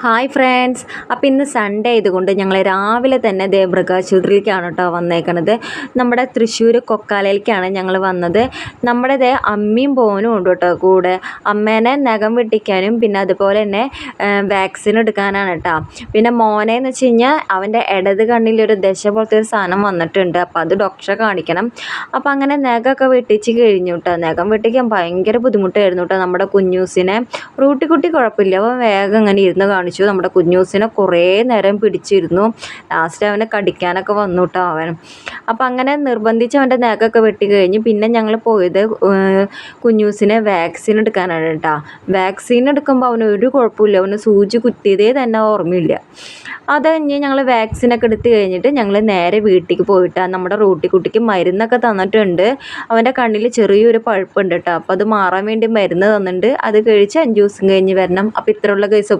Hi friends, അപ്പോൾ ഇന്ന് Sunday ആയതുകൊണ്ട് ഞങ്ങൾ രാവിലെ തന്നെ മൃഗാശുപത്രിയിലേക്കാണ് കേട്ടോ വന്നേക്കണത്. നമ്മുടെ തൃശ്ശൂർ കൊക്കാലയിലേക്കാണ് ഞങ്ങൾ വന്നത്. നമ്മുടെ അമ്മയും പോനും ഉണ്ട് കേട്ടോ കൂടെ. അമ്മേനെ നഖം വെട്ടിക്കാനും പിന്നെ അതുപോലെ തന്നെ വാക്സിൻ എടുക്കാനാണ് കേട്ടോ. പിന്നെ മോനെന്ന് വെച്ച് കഴിഞ്ഞാൽ അവൻ്റെ ഇടത് കണ്ണിലൊരു ദശ പോലത്തെ ഒരു സാധനം വന്നിട്ടുണ്ട്. അപ്പോൾ അത് ഡോക്ടറെ കാണിക്കണം. അപ്പോൾ അങ്ങനെ നഖമൊക്കെ വെട്ടിച്ച് കഴിഞ്ഞു കേട്ടോ. നഖം വെട്ടിക്കാൻ ഭയങ്കര ബുദ്ധിമുട്ടായിരുന്നു കേട്ടോ. നമ്മുടെ കുഞ്ഞൂസിനെ റൂട്ടിക്കുട്ടി കുഴപ്പമില്ല, അവൻ വേഗം അങ്ങനെ ഇരുന്ന് കാണിച്ചു. നമ്മുടെ കുഞ്ഞൂസിനെ കുറേ നേരം പിടിച്ചിരുന്നു. ലാസ്റ്റ് അവനെ കടിക്കാനൊക്കെ വന്നു കേട്ടോ അവൻ. അപ്പം അങ്ങനെ നിർബന്ധിച്ച് അവൻ്റെ നഖമൊക്കെ വെട്ടി കഴിഞ്ഞ് പിന്നെ ഞങ്ങൾ പോയത് കുഞ്ഞൂസിനെ വാക്സിൻ എടുക്കാനാണ് കേട്ടോ. വാക്സിൻ എടുക്കുമ്പോൾ അവന് ഒരു കുഴപ്പമില്ല, അവന് സൂചി കുത്തിയതേ തന്നെ ഓർമ്മയില്ല. അത് കഴിഞ്ഞ് ഞങ്ങൾ വാക്സിനൊക്കെ എടുത്ത് കഴിഞ്ഞിട്ട് ഞങ്ങൾ നേരെ വീട്ടിലേക്ക് പോയിട്ടാണ്. നമ്മുടെ റൂട്ടിക്കുട്ടിക്ക് മരുന്നൊക്കെ തന്നിട്ടുണ്ട്. അവൻ്റെ കണ്ണിൽ ചെറിയൊരു പഴുപ്പുണ്ട് കേട്ടോ. അപ്പോൾ അത് മാറാൻ വേണ്ടി മരുന്ന് തന്നിട്ടുണ്ട്. അത് കഴിച്ച് 5 ദിവസം കഴിഞ്ഞ് വരണം. അപ്പോൾ ഇത്രയുള്ള കേസ്.